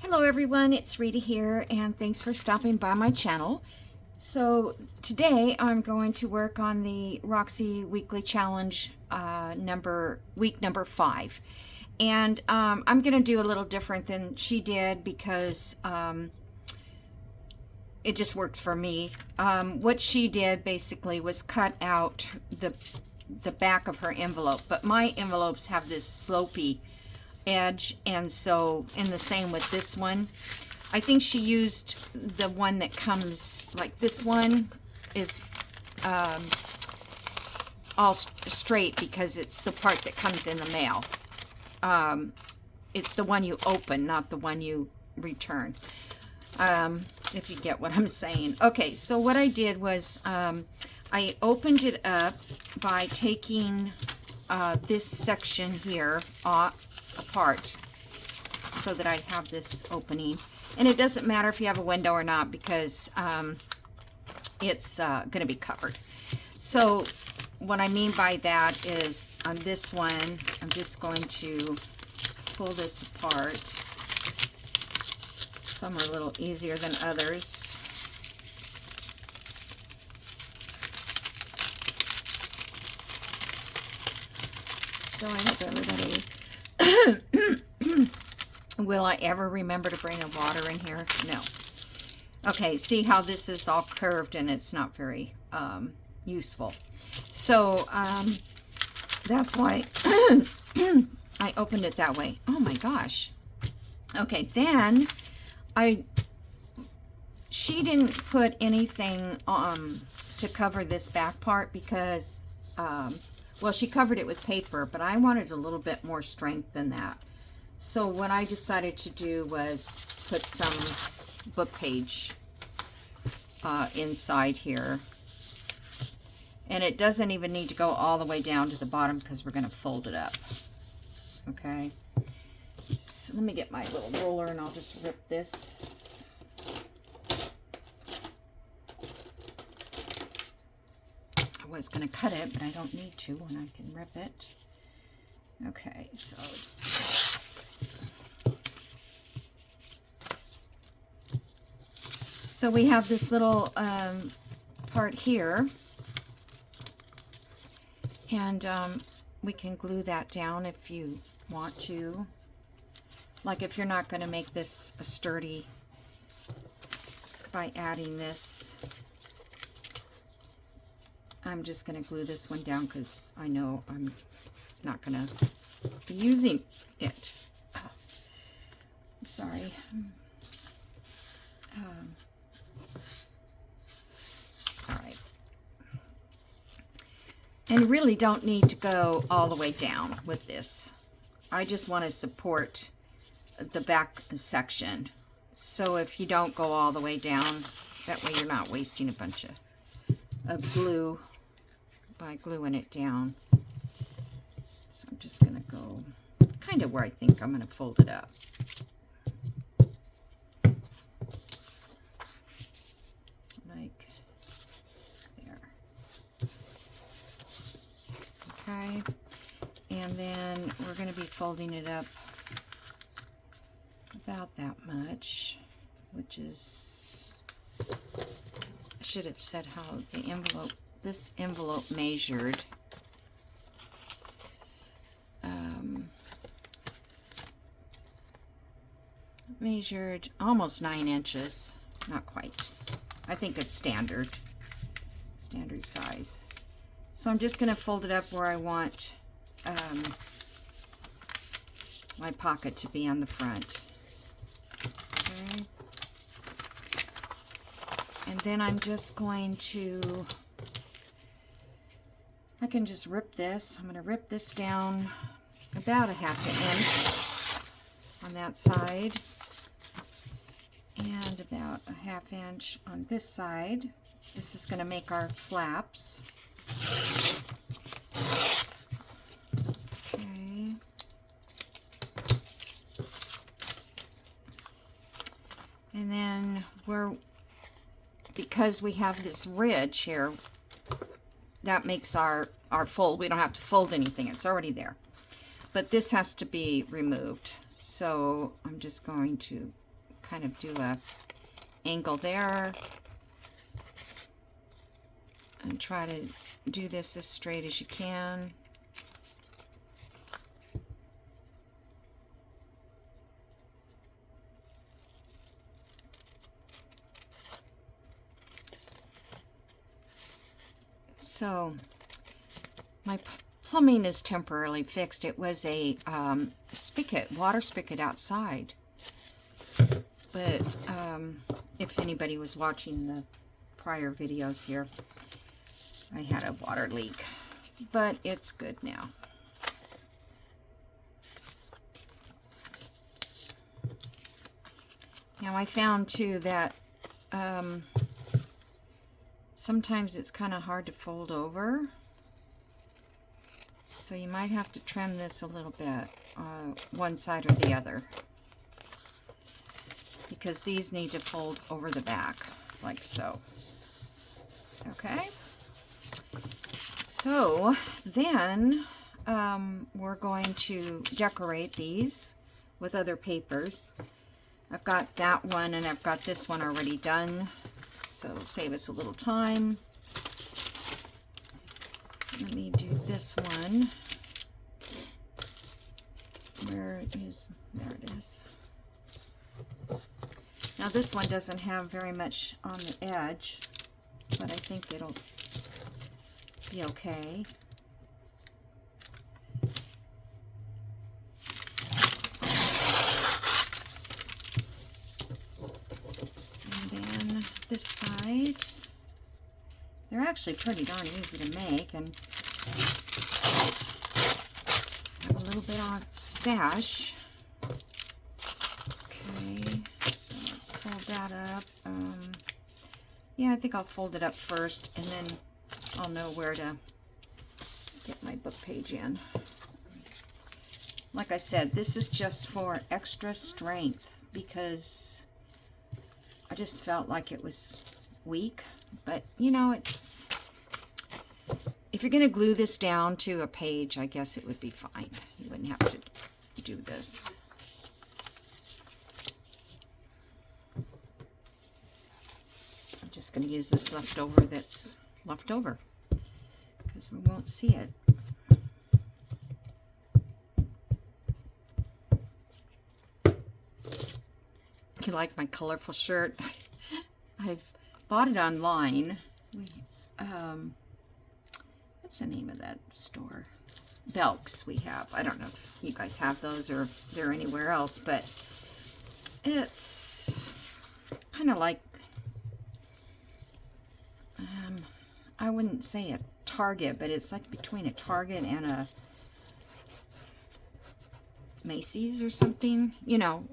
Hello everyone, it's Rita here, and thanks for stopping by my channel. So today I'm going to work on the Roxy Weekly Challenge week number 5. And I'm going to do a little different than she did because it just works for me. What she did basically was cut out the back of her envelope, but my envelopes have this slopey edge, and so in the same with this one. I think she used the one that comes like this one is all straight because it's the part that comes in the mail. It's the one you open, not the one you return, if you get what I'm saying. Okay, so what I did was I opened it up by taking this section here apart so that I have this opening. And it doesn't matter if you have a window or not because it's going to be covered. So what I mean by that is on this one, I'm just going to pull this apart. Some are a little easier than others. So I hope everybody... Will I ever remember to bring a water in here? No. Okay, see how this is all curved and it's not very useful. So that's why I opened it that way. Oh my gosh. Okay, then she didn't put anything to cover this back part because well, she covered it with paper, but I wanted a little bit more strength than that. So what I decided to do was put some book page inside here. And it doesn't even need to go all the way down to the bottom because we're going to fold it up. Okay. So let me get my little roller and I'll just rip this. I was going to cut it, but I don't need to when I can rip it. Okay, so we have this little part here, and we can glue that down if you want to. Like if you're not going to make this a sturdy by adding this, I'm just going to glue this one down because I know I'm not going to be using it. Oh, I'm sorry. All right. And you really don't need to go all the way down with this. I just want to support the back section. So if you don't go all the way down, that way you're not wasting a bunch of glue by gluing it down. So I'm just going to go kind of where I think I'm going to fold it up. Like there. Okay. And then we're going to be folding it up about that much, which is, I should have said how the envelope, this envelope measured. Measured almost 9 inches, not quite. I think it's standard size. So I'm just going to fold it up where I want my pocket to be on the front. Okay. And then I'm just going to, I can just rip this. I'm going to rip this down about a 1/2 inch on that side and about a 1/2 inch on this side. This is going to make our flaps. Okay. And then because we have this ridge here, that makes our fold. We don't have to fold anything. It's already there. But this has to be removed. So I'm just going to kind of do a angle there and try to do this as straight as you can. So my plumbing is temporarily fixed. It was a spigot, water spigot outside. But if anybody was watching the prior videos here, I had a water leak. But it's good now. Now I found too that sometimes it's kind of hard to fold over, so you might have to trim this a little bit, one side or the other, because these need to fold over the back, like so. Okay, so then we're going to decorate these with other papers. I've got that one and I've got this one already done. So save us a little time. Let me do this one. Where is, there it is. Now this one doesn't have very much on the edge, but I think it'll be okay. This side, they're actually pretty darn easy to make, and have a little bit on stash. Okay, so let's fold that up. Yeah, I think I'll fold it up first, and then I'll know where to get my book page in. Like I said, this is just for extra strength because I just felt like it was weak, but you know, it's, if you're going to glue this down to a page, I guess it would be fine. You wouldn't have to do this. I'm just going to use this leftover that's left over because we won't see it. You like my colorful shirt? I bought it online. What's the name of that store? Belk's we have. I don't know if you guys have those or if they're anywhere else, but it's kind of like, I wouldn't say a Target, but it's like between a Target and a Macy's or something, you know.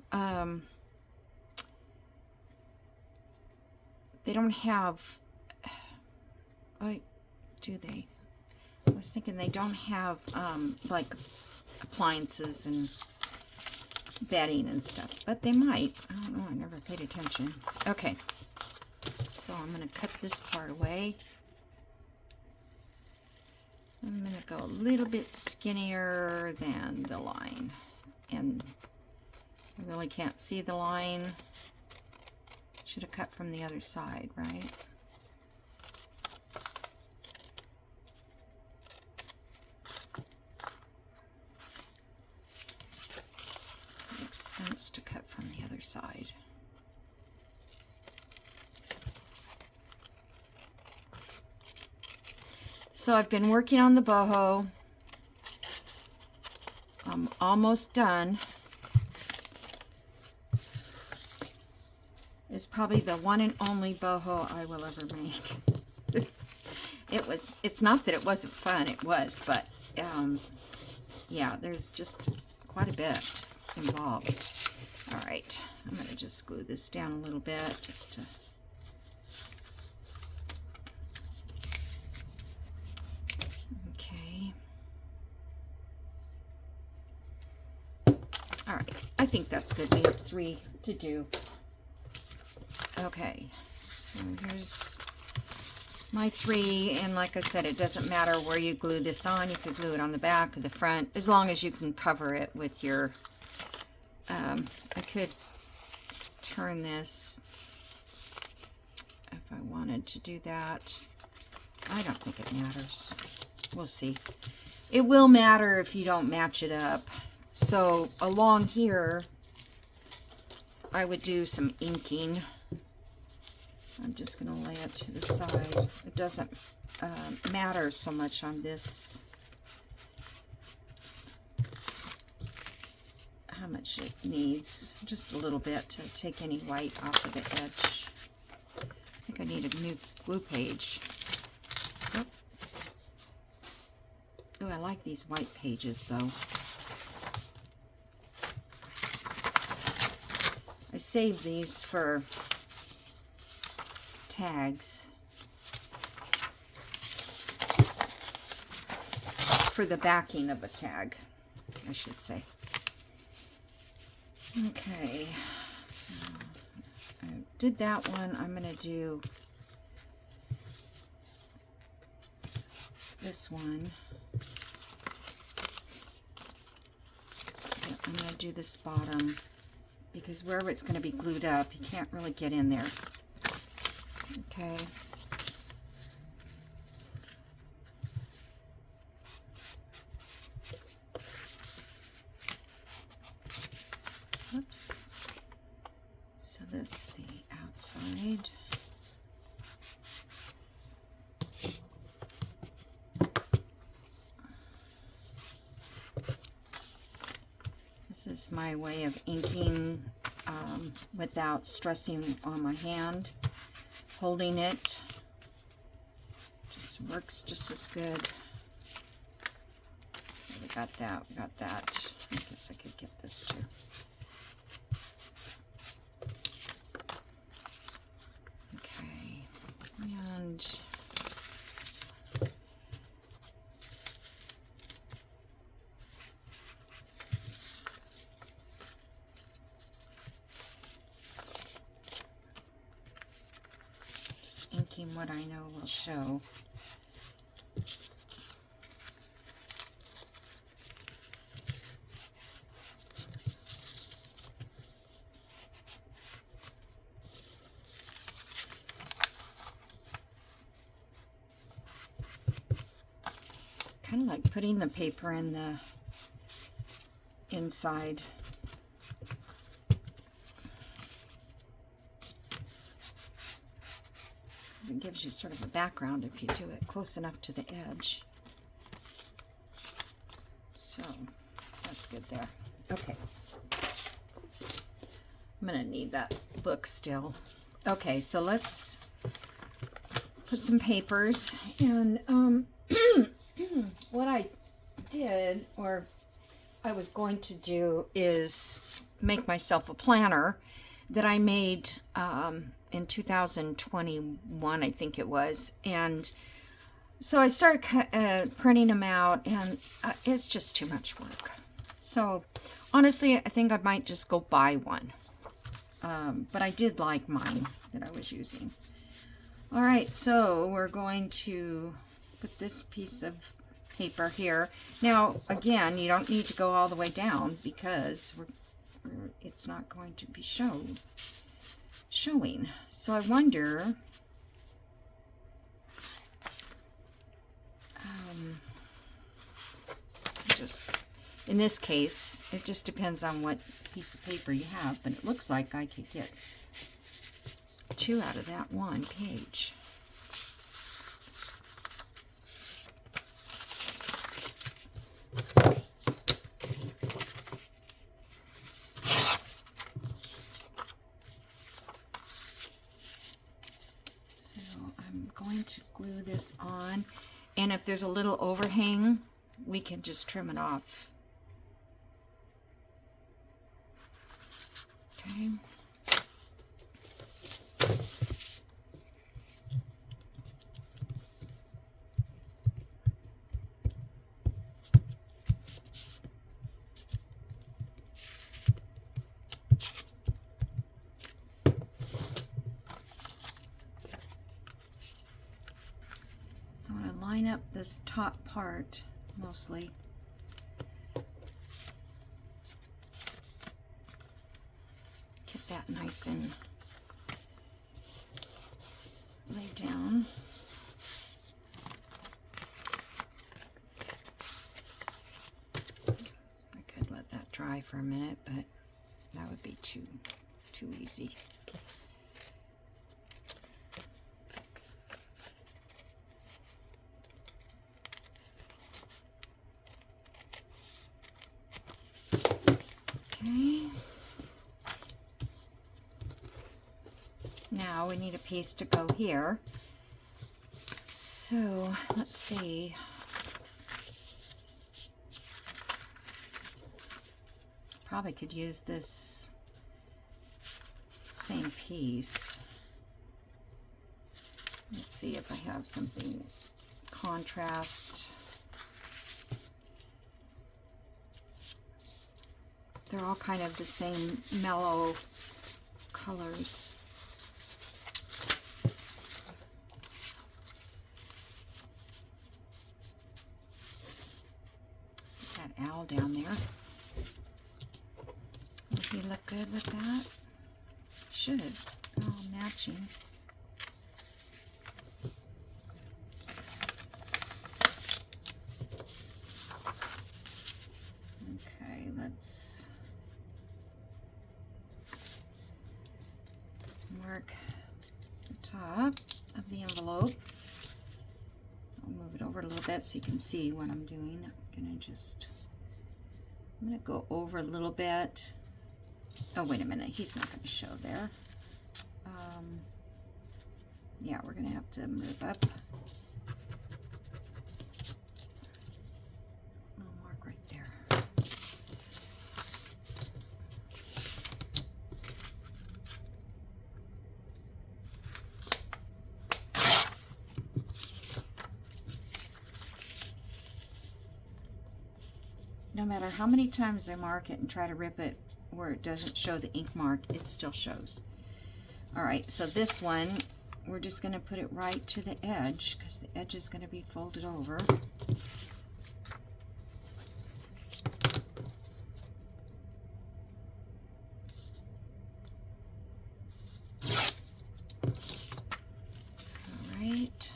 They don't have, do they? I was thinking they don't have, like, appliances and bedding and stuff, but they might. I don't know, I never paid attention. Okay, so I'm going to cut this part away. I'm going to go a little bit skinnier than the line, and I really can't see the line. Should have cut from the other side, right? Makes sense to cut from the other side. So I've been working on the boho. I'm almost done. It's probably the one and only boho I will ever make. It's not that it wasn't fun, it was, but yeah, there's just quite a bit involved. All right, I'm going to just glue this down a little bit just to all right, I think that's good. We have 3 to do. Okay, so here's my 3, and like I said, it doesn't matter where you glue this on. You could glue it on the back or the front, as long as you can cover it with your, I could turn this if I wanted to do that. I don't think it matters. We'll see. It will matter if you don't match it up. So along here, I would do some inking. I'm just going to lay it to the side. It doesn't matter so much on this, how much it needs. Just a little bit to take any white off of the edge. I think I need a new glue page. Oh, ooh, I like these white pages though. I saved these for tags. For the backing of a tag, I should say. Okay, so I did that one. I'm going to do this one. I'm going to do this bottom because wherever it's going to be glued up, you can't really get in there. Okay. Oops. So that's the outside. This is my way of inking without stressing on my hand. Holding it just works just as good. We got that, we got that. I guess I could get this too. Okay, and just inking what I know will show. Kind of like putting the paper in the inside. It gives you sort of a background if you do it close enough to the edge. So that's good there. Okay. Oops. I'm gonna need that book still. Okay, so let's put some papers and what I did, or I was going to do, is make myself a planner that I made in 2021, I think it was. And so I started printing them out, and it's just too much work. So honestly, I think I might just go buy one. But I did like mine that I was using. All right, so we're going to put this piece of paper here. Now, again, you don't need to go all the way down because it's not going to be showing. So I wonder, just in this case, it just depends on what piece of paper you have, but it looks like I could get 2 out of that one page. To glue this on, and if there's a little overhang, we can just trim it off. Okay. So I'm going to line up this top part mostly. Get that that nice and laid down. I could let that dry for a minute, but that would be too easy. Okay. Now we need a piece to go here. So let's see. Probably could use this same piece. Let's see if I have something contrast. They're all kind of the same mellow colors. Put that owl down there. Would he look good with that? Should. They're all matching. Okay, let's mark the top of the envelope. I'll move it over a little bit so you can see what I'm doing. I'm gonna go over a little bit. Oh, wait a minute, he's not gonna show there. Yeah, we're gonna have to move up. I'll mark right there. No matter how many times I mark it and try to rip it where it doesn't show the ink mark, it still shows. All right, so this one, we're just going to put it right to the edge because the edge is going to be folded over. All right.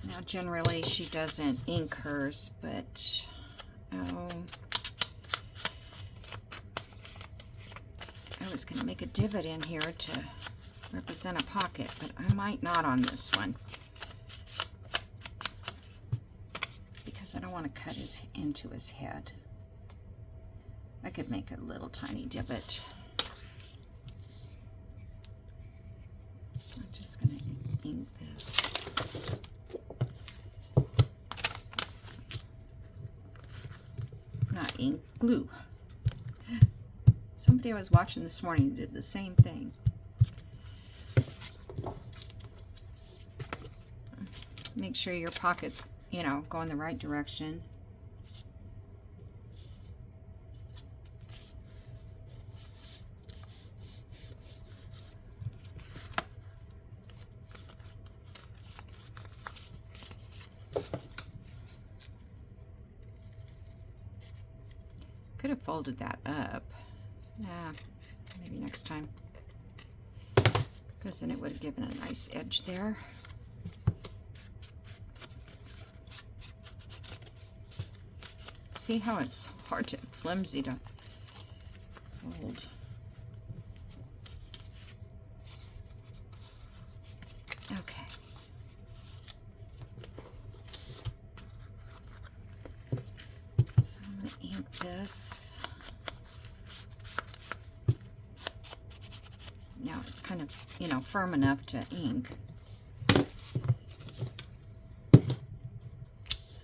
Now, generally, she doesn't ink hers, but I was going to make a divot in here to represent a pocket, but I might not on this one because I don't want to cut into his head. I could make a little tiny divot. I'm just going to ink this. Not ink, glue. Somebody I was watching this morning did the same thing. Make sure your pockets, you know, go in the right direction. Could have folded that up. Yeah, maybe next time. Because then it would have given a nice edge there. See how it's hard to, flimsy to fold. Okay. So I'm going to ink this. Now it's kind of, you know, firm enough to ink.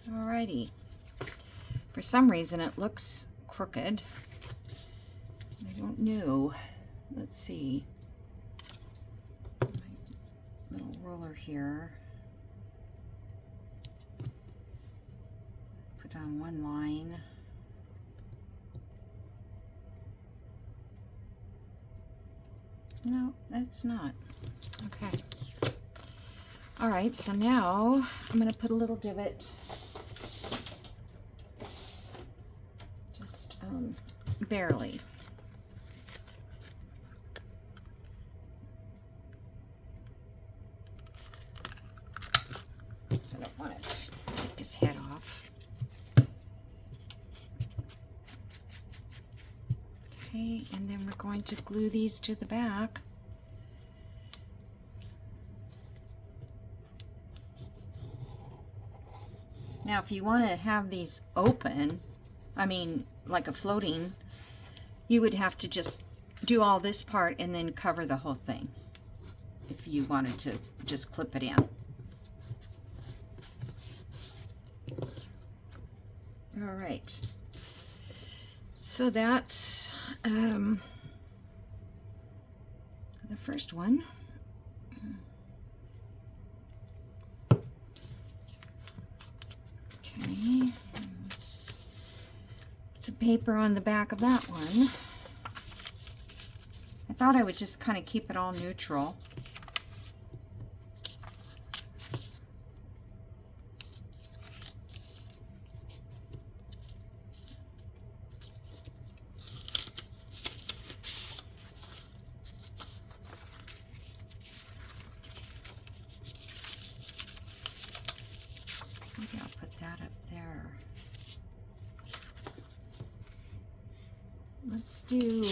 Alrighty. For some reason it looks crooked. I don't know. Let's see. My little ruler here. Put on one line. No, that's not. Okay. All right, so now I'm going to put a little divot just barely. So I don't want to take his head off. Okay, and then we're going to glue these to the back. Now, if you want to have these open, I mean, like a floating, you would have to just do all this part and then cover the whole thing if you wanted to just clip it in. All right. So that's the first one. Okay, let's put some paper on the back of that one. I thought I would just kind of keep it all neutral. Maybe I'll put that up there. Let's do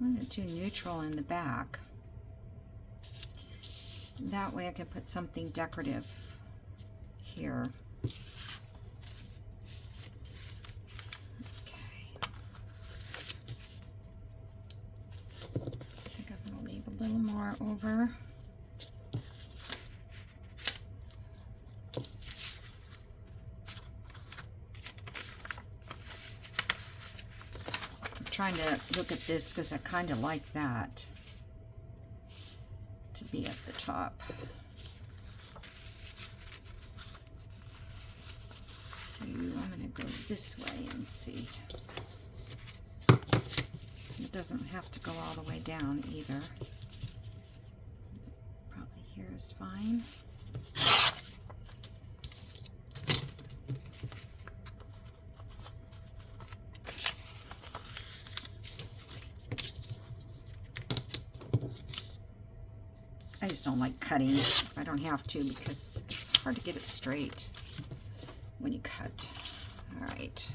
I'm going to do neutral in the back. That way I can put something decorative here. I think I'm going to leave a little more over. I'm trying to look at this because I kind of like that to be at the top. So I'm going to go this way and see. It doesn't have to go all the way down either. Probably here is fine. I just don't like cutting if I don't have to because it's hard to get it straight when you cut. All right.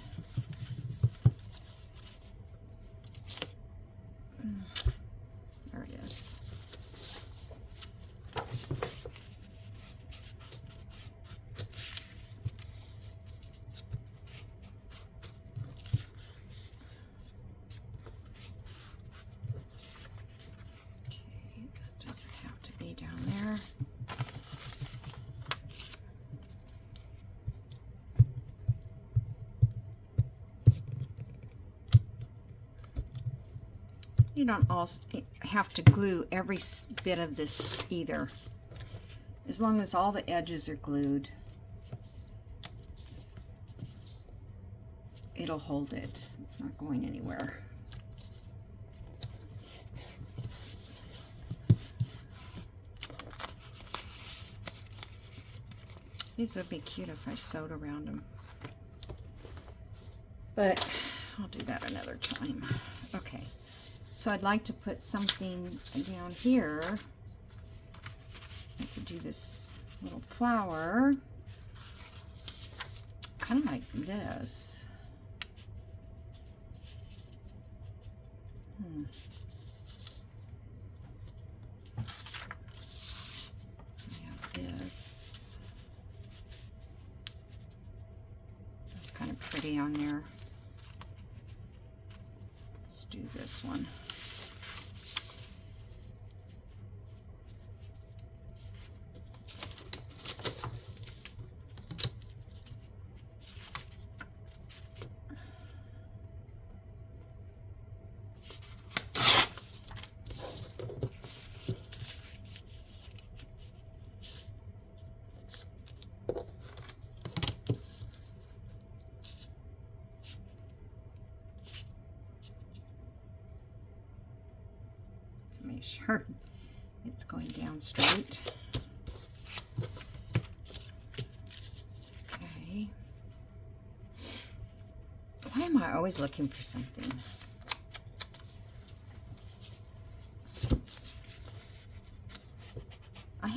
There it is. Okay, that doesn't have to be down there. You don't also have to glue every bit of this either. As long as all the edges are glued, it'll hold it. It's not going anywhere. These would be cute if I sewed around them. But I'll do that another time. Okay. So I'd like to put something down here. I could do this little flower, kind of like this. I have this. That's kind of pretty on there. Let's do this one. sure it's going down straight. Okay. Why am I always looking for something? I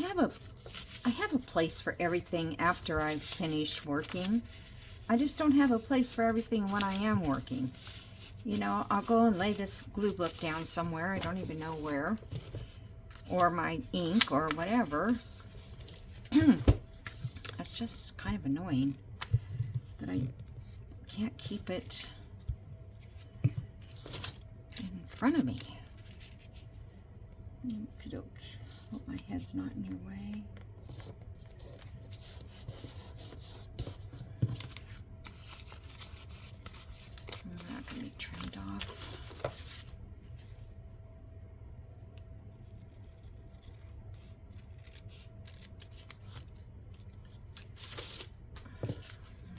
have a place for everything after I've finished working. I just don't have a place for everything when I am working. You know, I'll go and lay this glue book down somewhere. I don't even know where. Or my ink or whatever. That's just kind of annoying that I can't keep it in front of me. Okey-doke. Hope my head's not in your way. I'm not going to be trimmed off.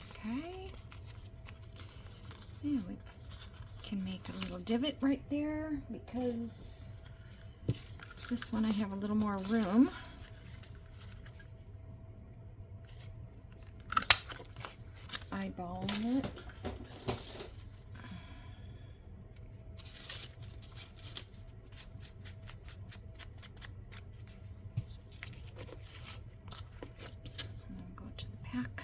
Okay. Yeah, we can make a little divot right there because this one I have a little more room. Just eyeballing it. And go to the pack.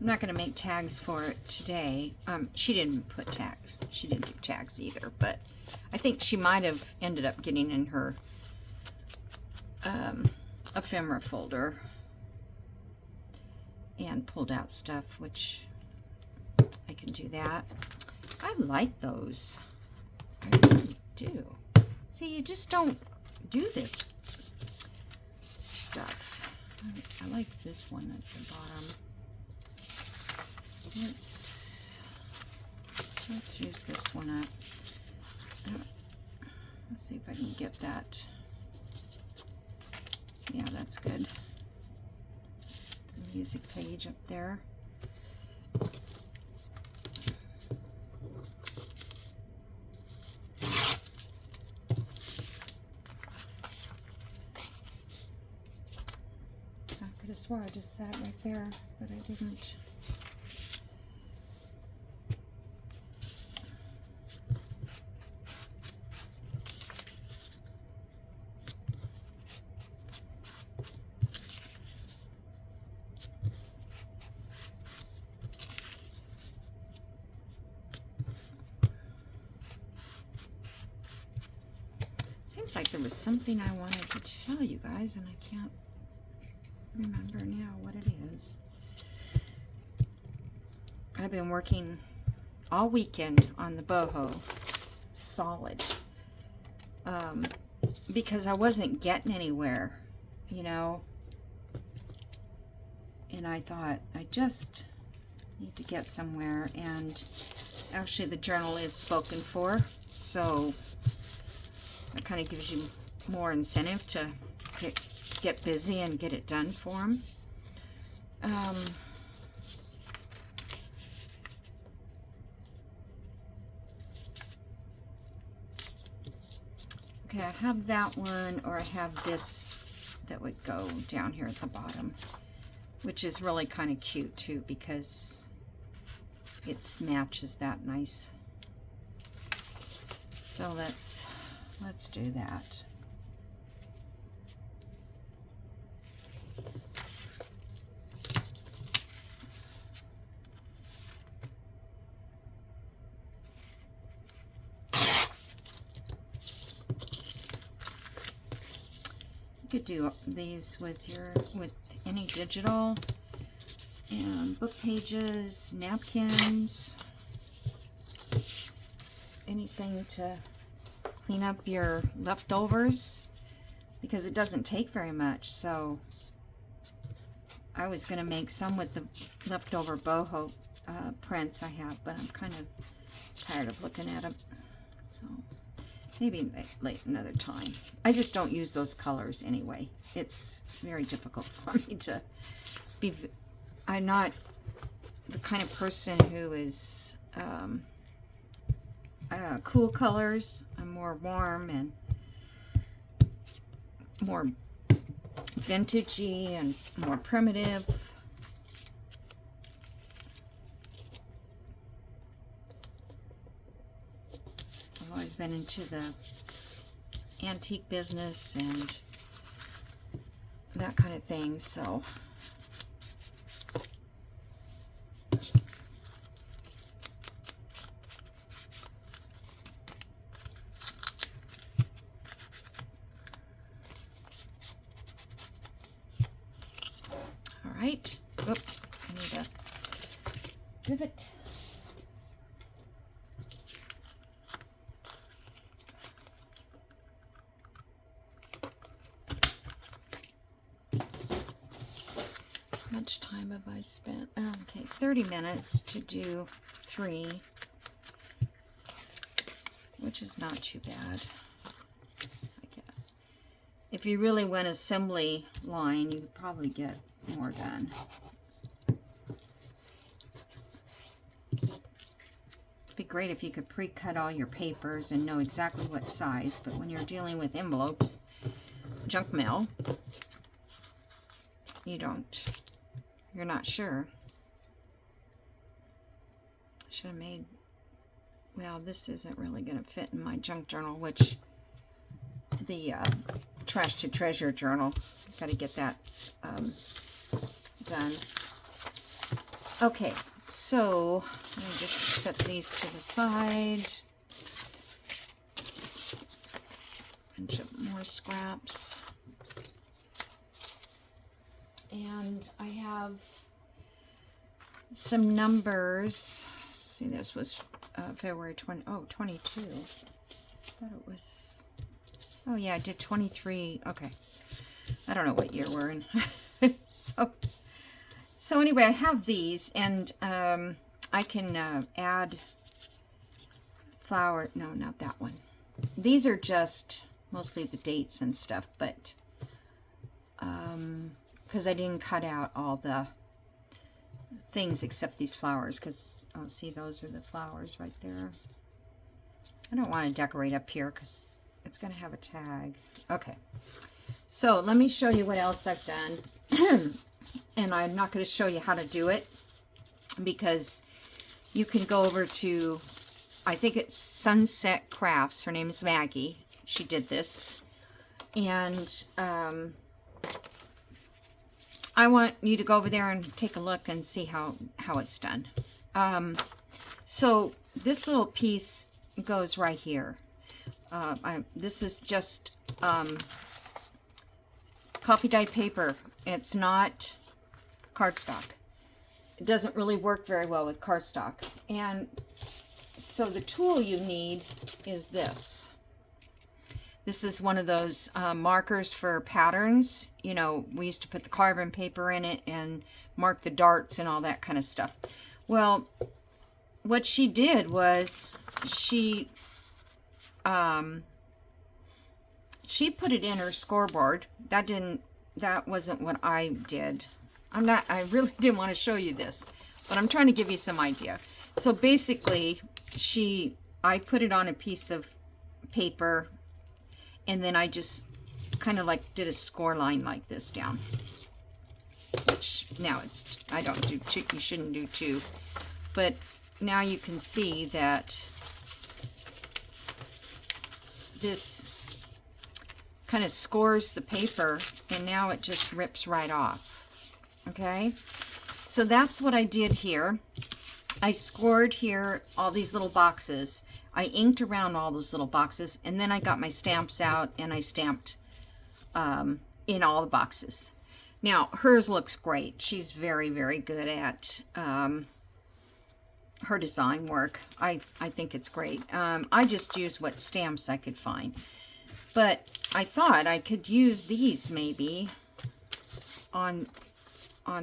I'm not going to make tags for it today. She didn't put tags. She didn't do tags either, but I think she might have ended up getting in her ephemera folder and pulled out stuff, which I can do that. I like those. I really do. See, you just don't do this stuff. I like this one at the bottom. Let's use this one up. Let's see if I can get that. Yeah, that's good. The music page up there. I could have swore I just sat it right there, but I didn't. Seems like there was something I wanted to tell you guys, and I can't remember now what it is. I've been working all weekend on the boho solid because I wasn't getting anywhere, you know, and I thought I just need to get somewhere. And actually the journal is spoken for, so that kind of gives you more incentive to get busy and get it done for them. Okay, I have that one, or I have this that would go down here at the bottom, which is really kind of cute too because it matches that nice. So let's do that. You could do these with any digital, and book pages, napkins, anything to clean up your leftovers, because it doesn't take very much. So I was going to make some with the leftover boho prints I have, but I'm kind of tired of looking at them. So maybe late another time. I just don't use those colors anyway. It's very difficult for me to be, I'm not the kind of person who is cool colors. I'm more warm and more vintagey and more primitive. I've always been into the antique business and that kind of thing, so all right. Oops, I need a pivot. How much time have I spent? Okay, 30 minutes to do 3, which is not too bad, I guess. If you really went assembly line, you could probably get more done. It'd be great if you could pre-cut all your papers and know exactly what size, but when you're dealing with envelopes, junk mail, you don't. You're not sure. Should have made, well, this isn't really going to fit in my junk journal, which the trash to treasure journal, got to get that done. Okay, so let me just set these to the side. Bunch of more scraps. And I have some numbers. Let's see, this was February 20, oh, 22. I thought it was, oh yeah, I did 23. Okay. I don't know what year we're in. So anyway, I have these, and I can add flower. No, not that one. These are just mostly the dates and stuff, but because I didn't cut out all the things except these flowers, because, oh, see, those are the flowers right there. I don't want to decorate up here because it's going to have a tag. Okay, so let me show you what else I've done. And I'm not going to show you how to do it, because you can go over to, I think it's Sunset Crafts. Her name is Maggie. She did this. And I want you to go over there and take a look and see how it's done. So this little piece goes right here. This is just coffee dyed paper. It's not cardstock. It doesn't really work very well with cardstock. And so the tool you need is this. This is one of those markers for patterns. You know, we used to put the carbon paper in it and mark the darts and all that kind of stuff. Well, what she did was she put it in her scoreboard. That wasn't what I did. I really didn't want to show you this, but I'm trying to give you some idea. So basically, I put it on a piece of paper, and then I just kind of like did a score line like this down. Which now I don't do two, you shouldn't do two. But now you can see that this kind of scores the paper, and now it just rips right off. Okay, so that's what I did here. I scored here all these little boxes. I inked around all those little boxes, and then I got my stamps out and I stamped in all the boxes. Now hers looks great. She's very, very good at her design work. I think it's great. I just used what stamps I could find, but I thought I could use these maybe on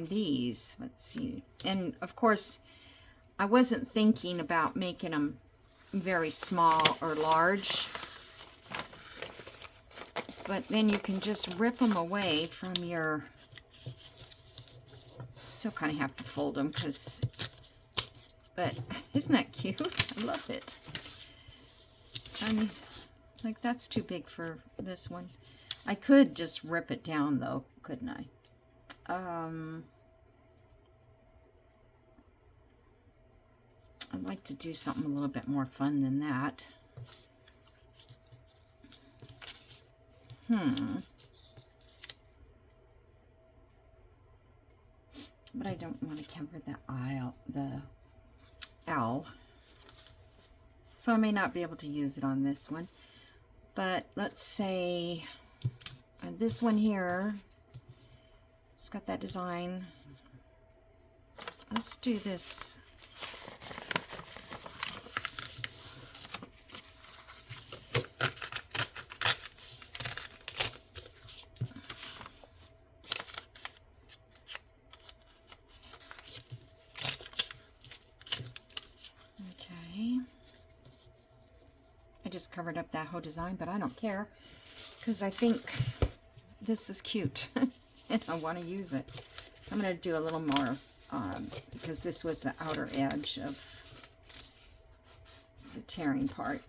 these. Let's see. And of course, I wasn't thinking about making them very small or large. But then you can just rip them away from your, still kind of have to fold them because, but isn't that cute? I love it. I mean, like that's too big for this one. I could just rip it down though, couldn't I? I'd like to do something a little bit more fun than that. But I don't want to cover the owl. So I may not be able to use it on this one. But let's say this one here, it's got that design. Let's do this. Okay. I just covered up that whole design, but I don't care because I think this is cute and I want to use it. So I'm going to do a little more because this was the outer edge of the tearing part.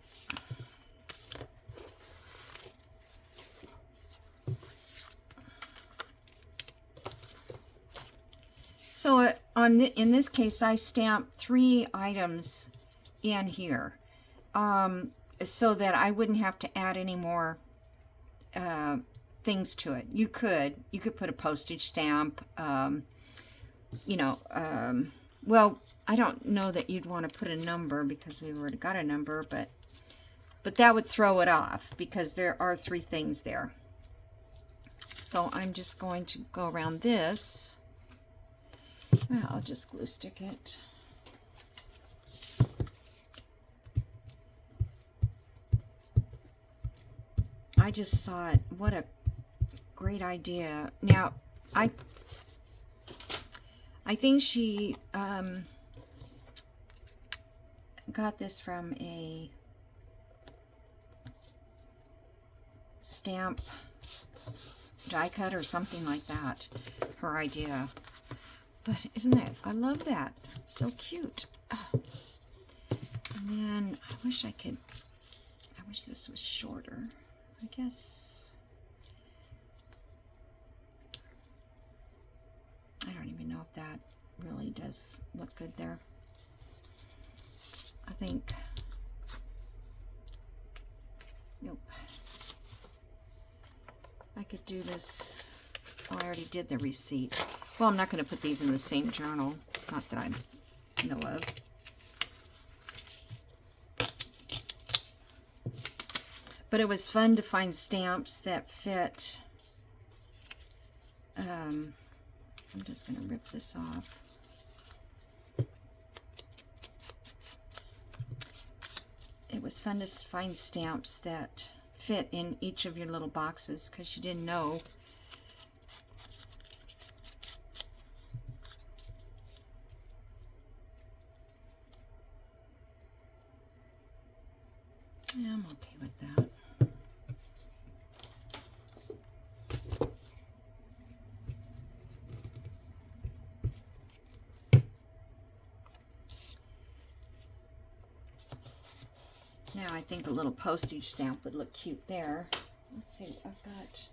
So in this case, I stamped 3 items in here so that I wouldn't have to add any more things to it. You could put a postage stamp, you know, well, I don't know that you'd want to put a number because we've already got a number, but that would throw it off because there are 3 things there. So I'm just going to go around this. Well, I'll just glue stick it. I just saw it. What a great idea. Now, I think she got this from a stamp die cut or something like that. Her idea. But isn't that, I love that. It's so cute. Oh. And then I wish this was shorter. I guess, I don't even know if that really does look good there. I think, nope. I could do this. Oh, I already did the receipt. Well, I'm not going to put these in the same journal. Not that I know of. But it was fun to find stamps that fit. I'm just going to rip this off. It was fun to find stamps that fit in each of your little boxes because you didn't know. Yeah, I'm okay with that. Now I think a little postage stamp would look cute there. Let's see, I've got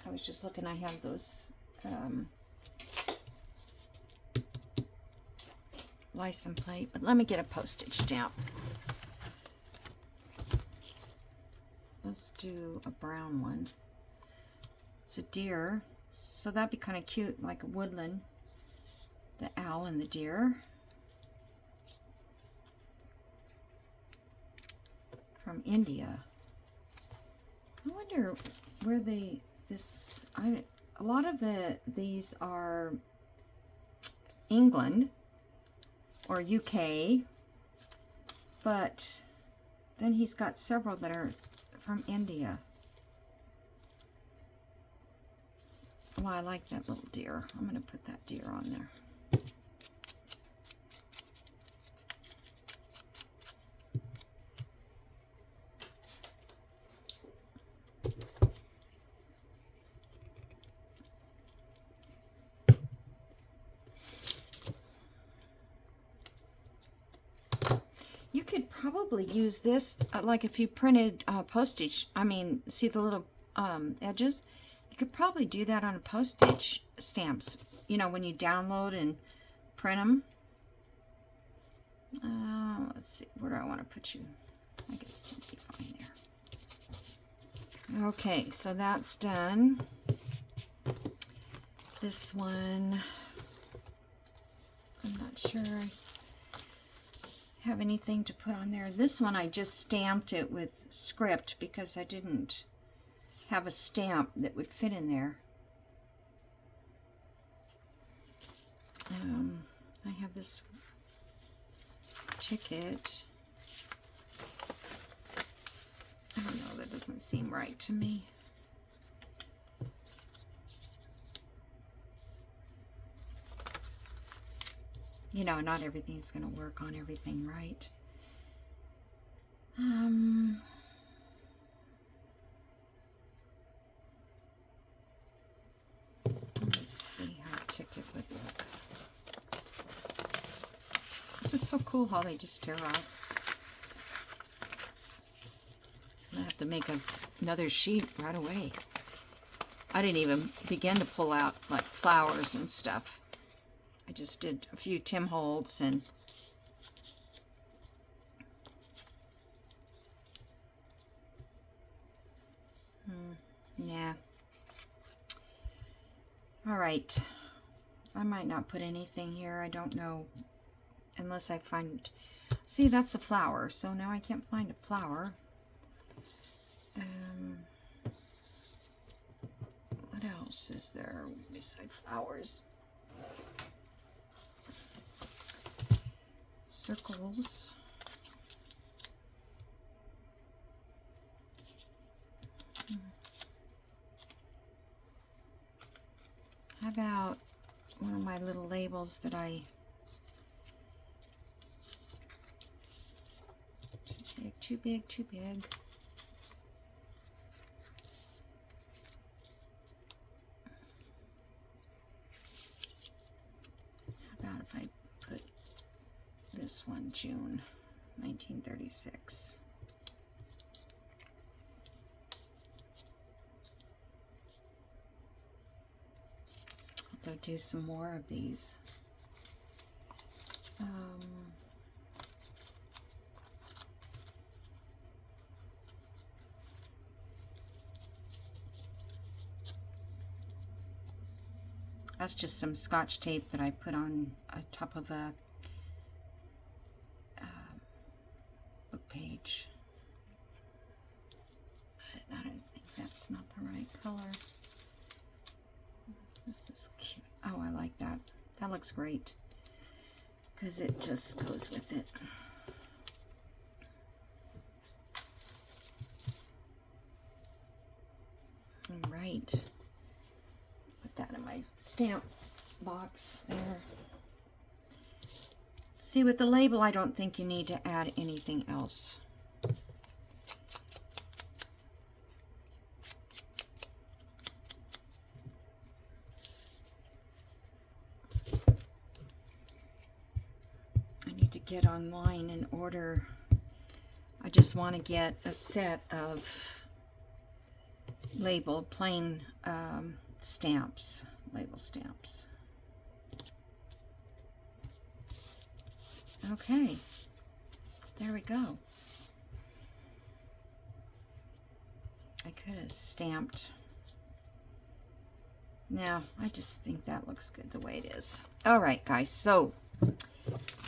I was just looking, I have those license plate, but let me get a postage stamp. Let's do a brown one. It's a deer, so that'd be kind of cute, like a woodland. The owl and the deer. From India. I wonder where a lot of these are England or UK, but then he's got several that are from India. Well, I like that little deer. I'm going to put that deer on there. You could probably use this, like if you printed postage, I mean, see the little edges? You could probably do that on a postage stamps, you know, when you download and print them. Let's see, where do I want to put you? I guess you'll be fine there. Okay, so that's done. This one, I'm not sure I have anything to put on there. This one I just stamped it with script because I didn't have a stamp that would fit in there. I have this ticket. I don't know, that doesn't seem right to me. You know, not everything's going to work on everything, right? Let's see how a ticket would look. This is so cool how they just tear off. I have to make another sheet right away. I didn't even begin to pull out like flowers and stuff. I just did a few Tim Holtz and yeah. All right. I might not put anything here. I don't know. Unless I find... See, that's a flower. So now I can't find a flower. What else is there beside flowers? Circles. How about one of my little labels that I... Too big, too big, too big. How about if I put this one, June 1936. I'll go do some more of these. That's just some Scotch tape that I put on top of a book page. But I don't think that's not the right color. This is cute. Oh, I like that. That looks great because it just goes with it. All right. Put that in my stamp box there. See, with the label, I don't think you need to add anything else. I need to get online and order. I just want to get a set of labeled plain stamps, label stamps. Okay, there we go. I could have stamped. No, I just think that looks good the way it is. All right, guys, so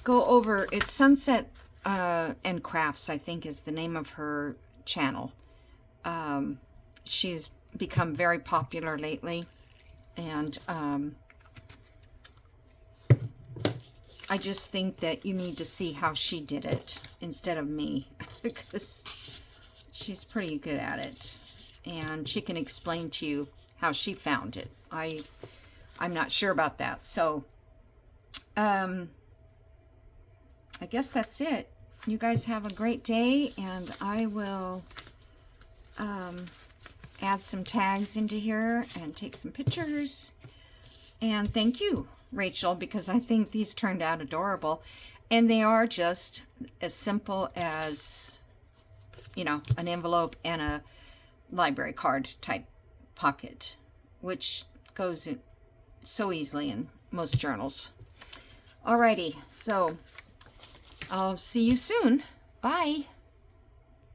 go over, it's Sunset and Crafts, I think is the name of her channel. She's become very popular lately, and I just think that you need to see how she did it instead of me, because she's pretty good at it, and she can explain to you how she found it. I'm not sure about that. So I guess that's it. You guys have a great day, and I will add some tags into here and take some pictures. And thank you, Rachel, because I think these turned out adorable. And they are just as simple as, you know, an envelope and a library card type pocket, which goes in so easily in most journals. Alrighty, so I'll see you soon. Bye.